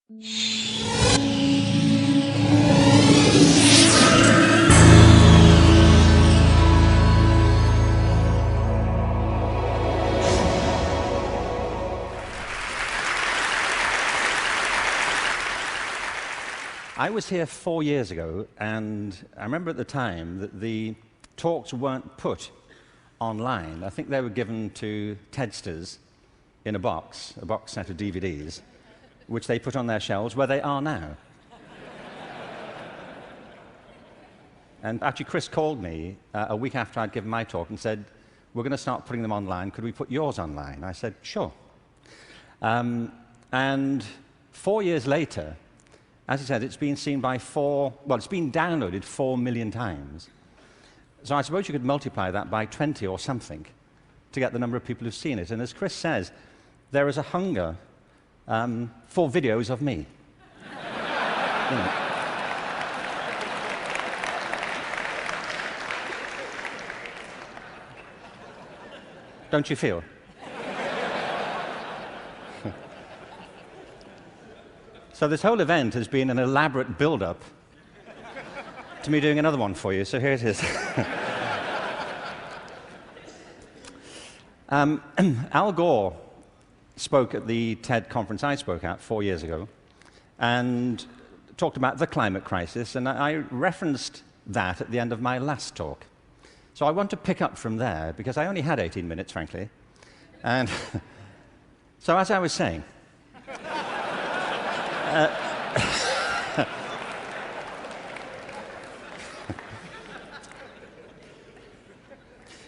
I was here 4 years ago, and I remember at the time that the talks weren't put online. I think they were given to TEDsters in a box set of DVDs, which they put on their shelves, where they are now. And actually, Chris called me a week after I'd given my talk and said, "We're going to start putting them online. Could we put yours online?" I said, "Sure." And 4 years later, as he said, it's been seen by it's been downloaded 4 million times. So I suppose you could multiply that by 20 or something to get the number of people who've seen it. And as Chris says, there is a hunger for videos of me. You know. Don't you feel? So this whole event has been an elaborate build-up to me doing another one for you, so here it is. Al Gore spoke at the TED conference I spoke at 4 years ago and talked about the climate crisis, and I referenced that at the end of my last talk. So I want to pick up from there, because I only had 18 minutes, frankly. And so as I was saying,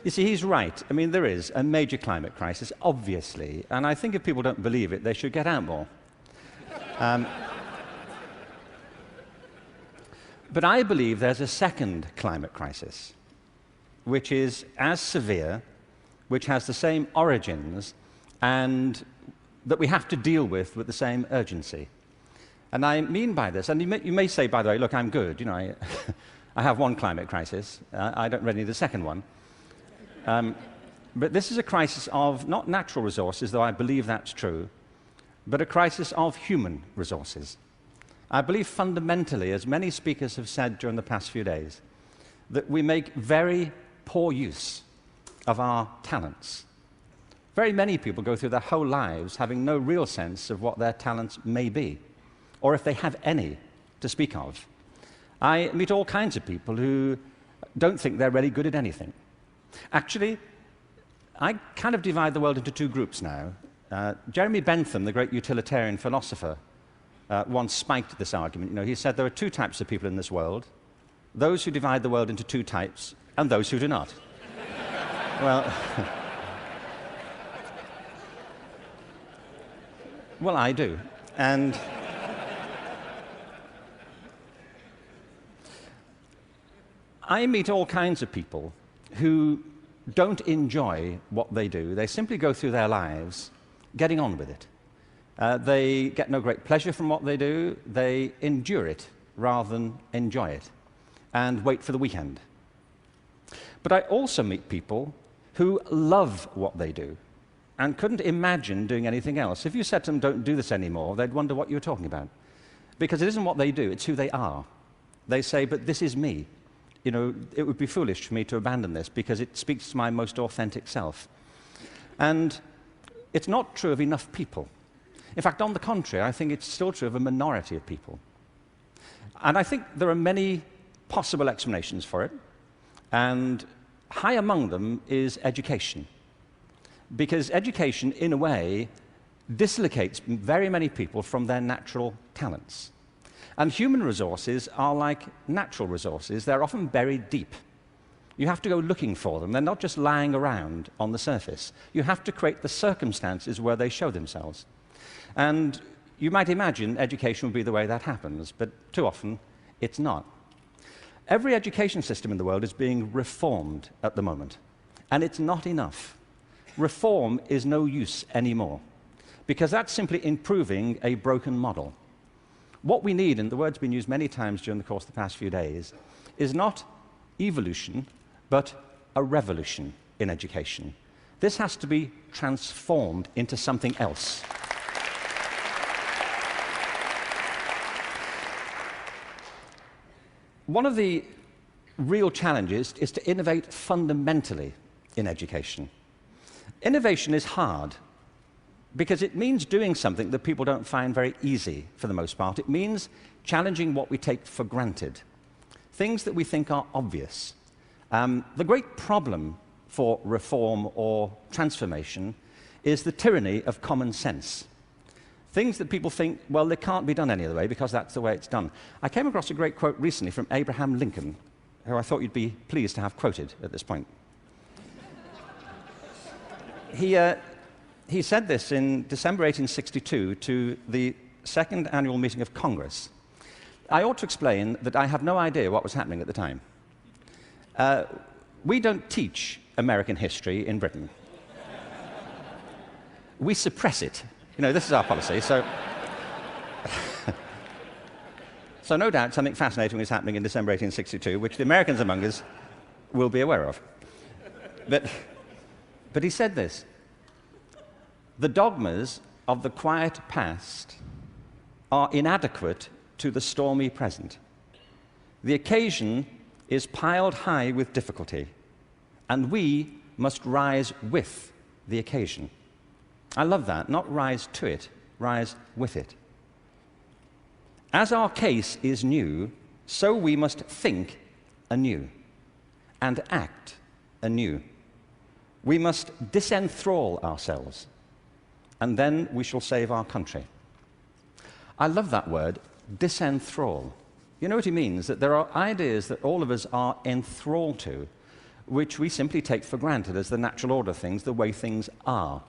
you see, he's right. I mean, there is a major climate crisis, obviously, and I think if people don't believe it, they should get out more. But I believe there's a second climate crisis, which is as severe, which has the same origins, and that we have to deal with the same urgency. And I mean by this, and you may say, by the way, look, I'm good. You know, I have one climate crisis. I don't really need the second one. But this is a crisis of not natural resources, though I believe that's true, but a crisis of human resources. I believe fundamentally, as many speakers have said during the past few days, that we make very poor use of our talents. Very many people go through their whole lives having no real sense of what their talents may be, or if they have any to speak of. I meet all kinds of people who don't think they're really good at anything. Actually, I kind of divide the world into two groups now. Jeremy Bentham, the great utilitarian philosopher, once spiked this argument. You know, he said there are two types of people in this world: those who divide the world into two types, and those who do not. Well, well, I do. And I meet all kinds of people who don't enjoy what they do. They simply go through their lives getting on with it. They get no great pleasure from what they do. They endure it rather than enjoy it and wait for the weekend. But I also meet people who love what they do and couldn't imagine doing anything else. If you said to them, "Don't do this anymore," they'd wonder what you were talking about. Because it isn't what they do, it's who they are. They say, "But this is me. You know, it would be foolish for me to abandon this because it speaks to my most authentic self." And it's not true of enough people. In fact, on the contrary, I think it's still true of a minority of people. And I think there are many possible explanations for it. And high among them is education. Because education, in a way, dislocates very many people from their natural talents. And human resources are like natural resources. They're often buried deep. You have to go looking for them. They're not just lying around on the surface. You have to create the circumstances where they show themselves. And you might imagine education would be the way that happens, but too often it's not. Every education system in the world is being reformed at the moment, and it's not enough. Reform is no use anymore, because that's simply improving a broken model. What we need, and the word's been used many times during the course of the past few days, is not evolution, but a revolution in education. This has to be transformed into something else. one of the real challenges is to innovate fundamentally in education. Innovation is hard because it means doing something that people don't find very easy for the most part. It means challenging what we take for granted, things that we think are obvious. The great problem for reform or transformation is the tyranny of common sense. Things that people think, well, they can't be done any other way because that's the way it's done. I came across a great quote recently from Abraham Lincoln, who I thought you'd be pleased to have quoted at this point. He said this in December 1862 to the second annual meeting of Congress. I ought to explain that I have no idea what was happening at the time. We don't teach American history in Britain. We suppress it. You know, this is our policy, so... So no doubt something fascinating was happening in December 1862, which the Americans among us will be aware of. But he said this: the dogmas of the quiet past are inadequate to the stormy present. The occasion is piled high with difficulty, and we must rise with the occasion. I love that. Not rise to it, rise with it. As our case is new, so we must think anew and act anew. We must disenthrall ourselves, and then we shall save our country. I love that word, disenthrall. You know what he means? That there are ideas that all of us are enthralled to, which we simply take for granted as the natural order of things, the way things are.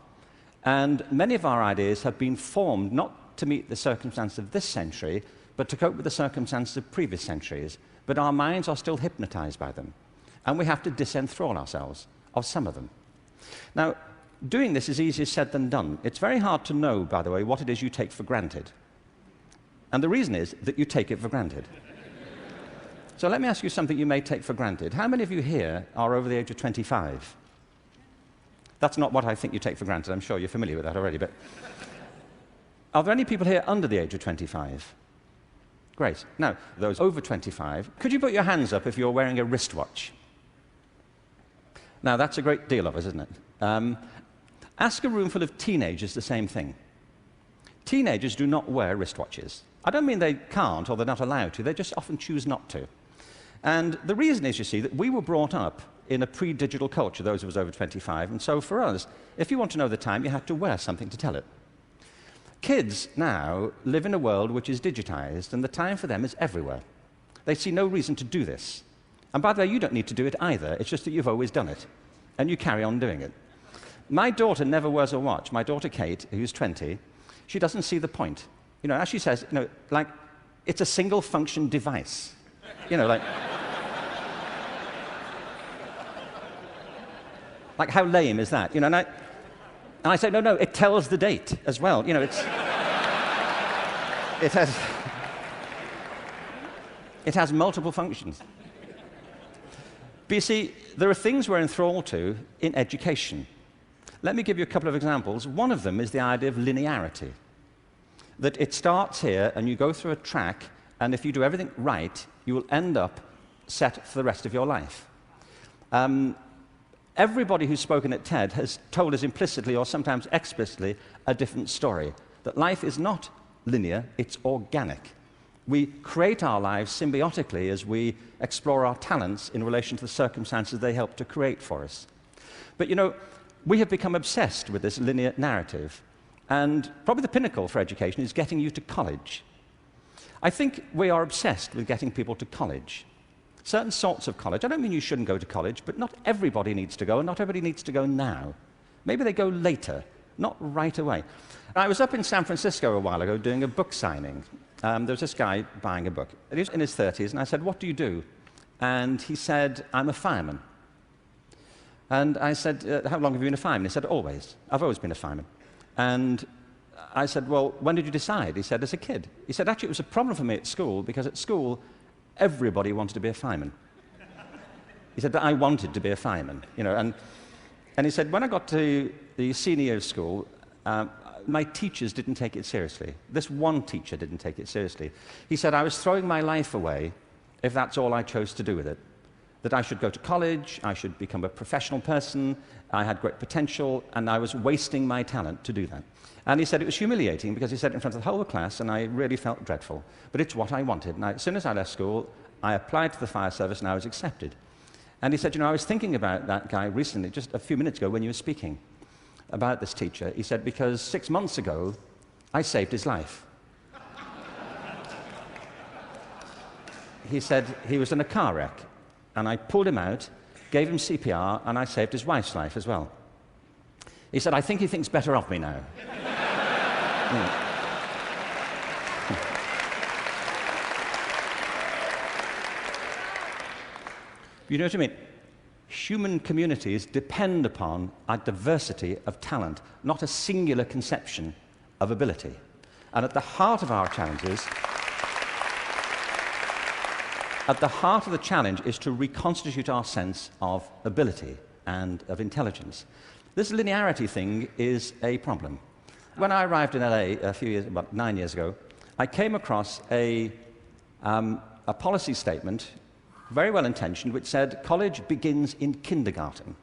And many of our ideas have been formed not to meet the circumstances of this century, but to cope with the circumstances of previous centuries. But our minds are still hypnotized by them, and we have to disenthrall ourselves of some of them. Now, doing this is easier said than done. It's very hard to know, by the way, what it is you take for granted. And the reason is that you take it for granted. So let me ask you something you may take for granted. How many of you here are over the age of 25? That's not what I think you take for granted. I'm sure you're familiar with that already. But are there any people here under the age of 25? Great. Now, those over 25, could you put your hands up if you're wearing a wristwatch? Now, that's a great deal of us, isn't it? Ask a room full of teenagers the same thing. Teenagers do not wear wristwatches. I don't mean they can't or they're not allowed to. They just often choose not to. And the reason is, you see, that we were brought up in a pre-digital culture, those of us over 25, and so for us, if you want to know the time, you had to wear something to tell it. Kids now live in a world which is digitized, and the time for them is everywhere. They see no reason to do this. And by the way, you don't need to do it either. It's just that you've always done it, and you carry on doing it. My daughter never wears a watch. My daughter Kate, who's 20, she doesn't see the point. You know, as she says, you know, like, it's a single-function device. You know, like... Like, how lame is that? You know, and I say, no, it tells the date as well. You know, it has multiple functions. But you see, there are things we're enthralled to in education. Let me give you a couple of examples. One of them is the idea of linearity. That it starts here, and you go through a track, and if you do everything right, you will end up set for the rest of your life. Everybody who's spoken at TED has told us implicitly or sometimes explicitly a different story. That life is not linear, it's organic. We create our lives symbiotically as we explore our talents in relation to the circumstances they help to create for us. But you know, we have become obsessed with this linear narrative. And probably the pinnacle for education is getting you to college. I think we are obsessed with getting people to college. Certain sorts of college. I don't mean you shouldn't go to college, but not everybody needs to go, and not everybody needs to go now. Maybe they go later, not right away. I was up in San Francisco a while ago doing a book signing. There was this guy buying a book. He was in his 30s, and I said, "What do you do?" And he said, "I'm a fireman." And I said, "How long have you been a fireman?" He said, "Always. I've always been a fireman." And I said, "Well, when did you decide?" He said, "As a kid." He said, "Actually, it was a problem for me at school, because at school, everybody wanted to be a fireman." He said, "But I wanted to be a fireman." You know, and he said, "When I got to the senior year of school, my teachers didn't take it seriously. This one teacher didn't take it seriously." He said, "I was throwing my life away if that's all I chose to do with it. That I should go to college, I should become a professional person, I had great potential, and I was wasting my talent to do that. And he said it was humiliating because he said it in front of the whole class, and I really felt dreadful. But it's what I wanted. And as soon as I left school, I applied to the fire service, and I was accepted. And he said, you know, I was thinking about that guy recently, just a few minutes ago when you were speaking about this teacher. He said, because 6 months ago, I saved his life. He said he was in a car wreck, and I pulled him out, gave him CPR, and I saved his wife's life as well. He said, I think he thinks better of me now. You know what I mean? Human communities depend upon a diversity of talent, not a singular conception of ability. And at the heart of our challenges, at the heart of the challenge is to reconstitute our sense of ability and of intelligence. This linearity thing is a problem. When I arrived in LA about 9 years ago, I came across a policy statement, very well intentioned, which said college begins in kindergarten.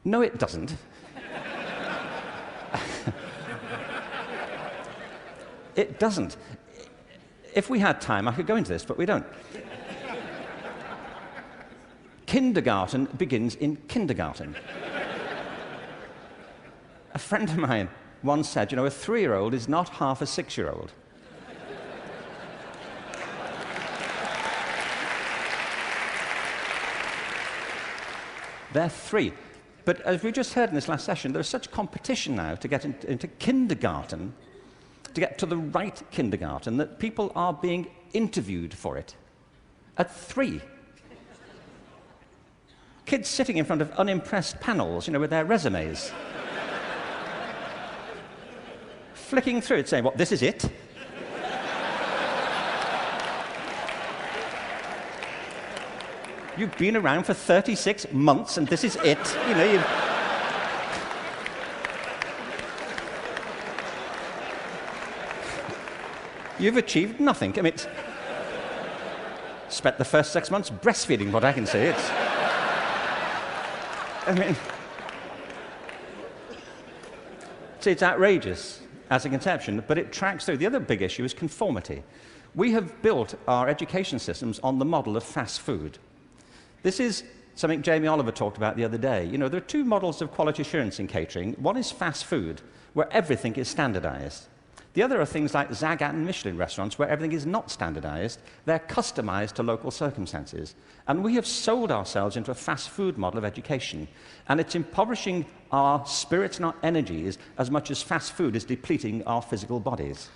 No, it doesn't. It doesn't. If we had time, I could go into this, but we don't. Kindergarten begins in kindergarten. A friend of mine once said, you know, a 3-year-old is not half a 6-year-old. They're 3. But as we just heard in this last session, there's such competition now to get into kindergarten, to get to the right kindergarten, that people are being interviewed for it at 3. Kids sitting in front of unimpressed panels, you know, with their resumes. Flicking through it, saying, what, this is it? You've been around for 36 months and this is it? You know, you've achieved nothing. I mean, spent the first 6 months breastfeeding, what I can say. It's outrageous as a conception, but it tracks through. The other big issue is conformity. We have built our education systems on the model of fast food. This is something Jamie Oliver talked about the other day. You know, there are 2 models of quality assurance in catering. One is fast food, where everything is standardized. The other are things like Zagat and Michelin restaurants, where everything is not standardized. They're customized to local circumstances. And we have sold ourselves into a fast food model of education. And it's impoverishing our spirits and our energies as much as fast food is depleting our physical bodies.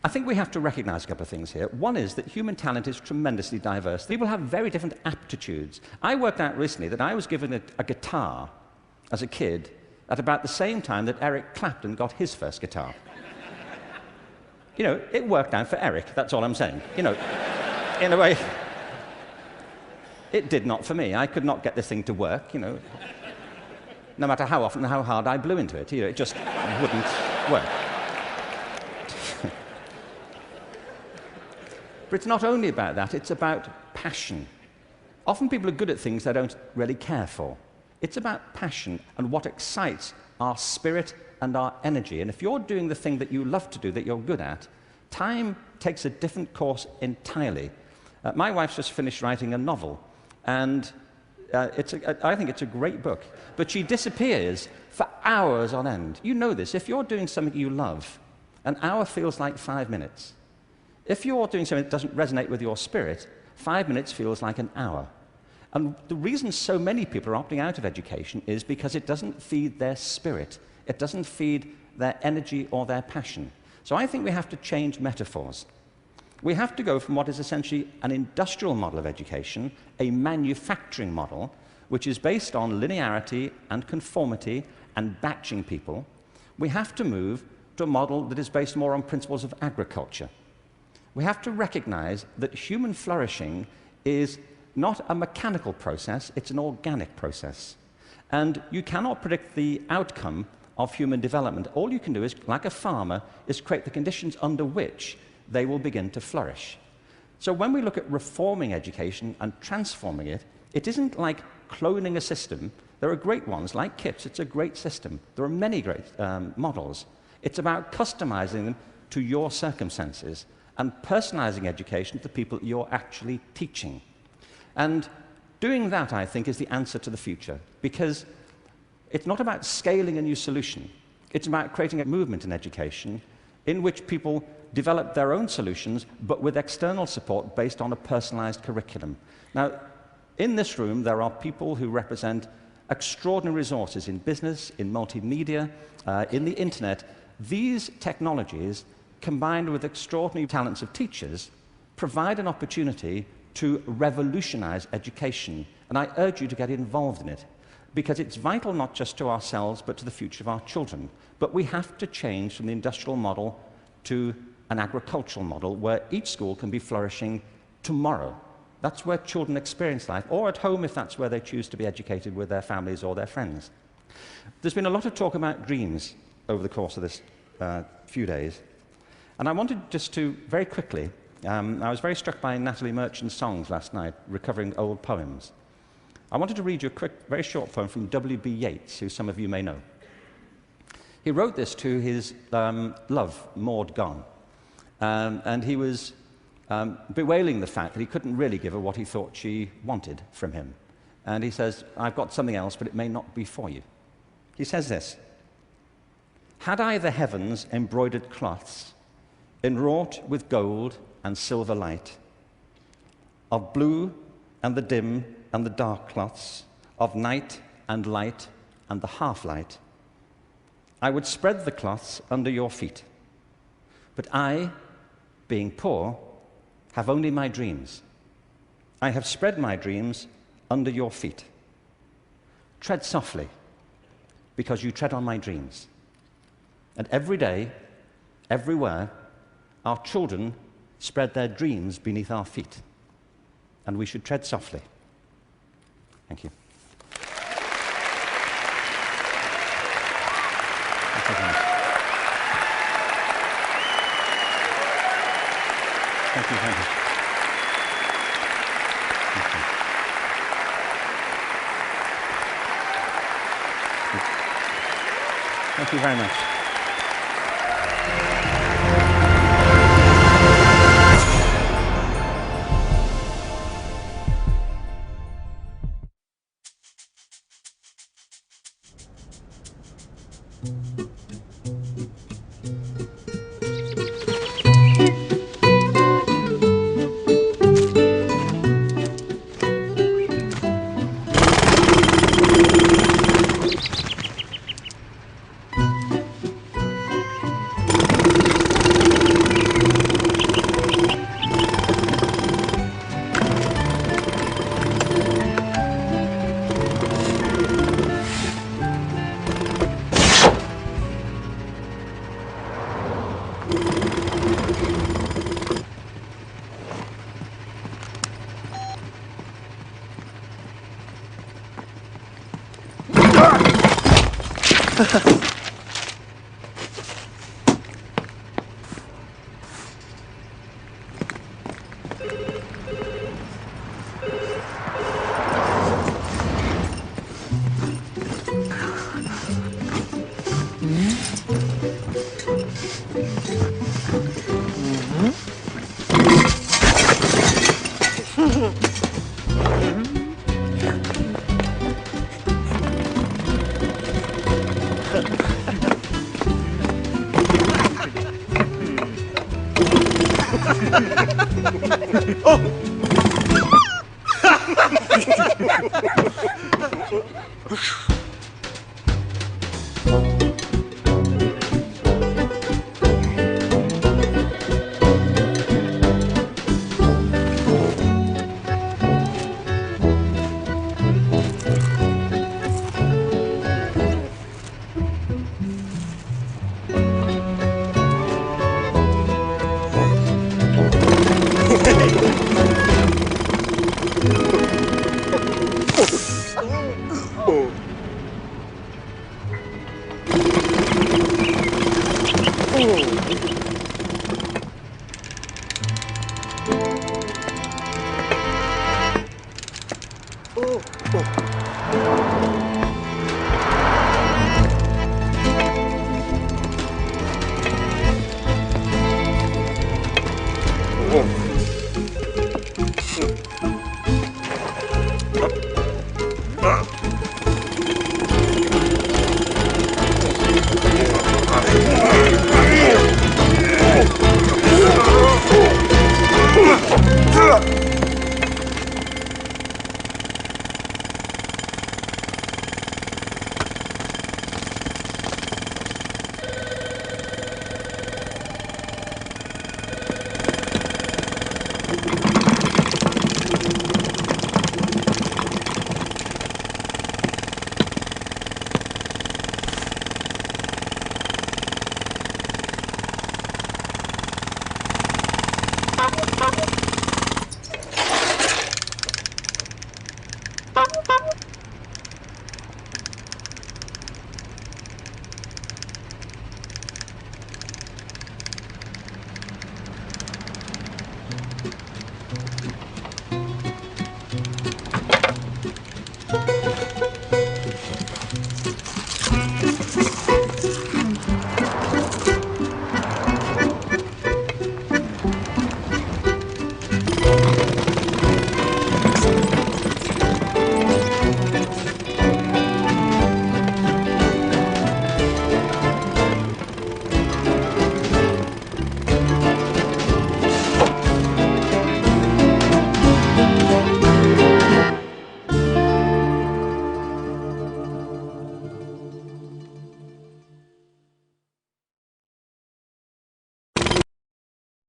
I think we have to recognize a couple of things here. One is that human talent is tremendously diverse. People have very different aptitudes. I worked out recently that I was given a guitar as a kid at about the same time that Eric Clapton got his first guitar. You know, it worked out for Eric, that's all I'm saying. You know, in a way, it did not for me. I could not get this thing to work, you know. No matter how often and how hard I blew into it, you know, it just wouldn't work. But it's not only about that, it's about passion. Often people are good at things they don't really care for. It's about passion and what excites our spirit and our energy. And if you're doing the thing that you love to do, that you're good at, time takes a different course entirely. My wife's just finished writing a novel, and I think it's a great book. But she disappears for hours on end. You know this. If you're doing something you love, an hour feels like 5 minutes. If you're doing something that doesn't resonate with your spirit, 5 minutes feels like an hour. And the reason so many people are opting out of education is because it doesn't feed their spirit. It doesn't feed their energy or their passion. So I think we have to change metaphors. We have to go from what is essentially an industrial model of education, a manufacturing model, which is based on linearity and conformity and batching people. We have to move to a model that is based more on principles of agriculture. We have to recognize that human flourishing is not a mechanical process, it's an organic process. And you cannot predict the outcome of human development. All you can do is, like a farmer, is create the conditions under which they will begin to flourish. So when we look at reforming education and transforming it, it isn't like cloning a system. There are great ones, like KIPS, it's a great system. There are many great models. It's about customizing them to your circumstances and personalizing education to the people you're actually teaching. And doing that, I think, is the answer to the future, because it's not about scaling a new solution. It's about creating a movement in education in which people develop their own solutions, but with external support based on a personalized curriculum. Now, in this room, there are people who represent extraordinary resources in business, in multimedia, in the internet. These technologies, combined with extraordinary talents of teachers, provide an opportunity to revolutionize education. And I urge you to get involved in it, because it's vital not just to ourselves, but to the future of our children. But we have to change from the industrial model to an agricultural model where each school can be flourishing tomorrow. That's where children experience life, or at home if that's where they choose to be educated with their families or their friends. There's been a lot of talk about dreams over the course of this few days. And I wanted just to, very quickly, I was very struck by Natalie Merchant's songs last night, recovering old poems. I wanted to read you a quick, very short poem from W.B. Yeats, who some of you may know. He wrote this to his love, Maud Gone, and he was bewailing the fact that he couldn't really give her what he thought she wanted from him. And he says, "I've got something else, but it may not be for you." He says this: "Had I the heavens embroidered cloths, enwrought with gold and silver light, of blue and the dim and the dark cloths, of night and light and the half-light, I would spread the cloths under your feet. But I, being poor, have only my dreams. I have spread my dreams under your feet. Tread softly, because you tread on my dreams. And every day, everywhere, our children spread their dreams beneath our feet. And we should tread softly." Thank you. Thank you very much. Thank you very much. Thank you very much. 命。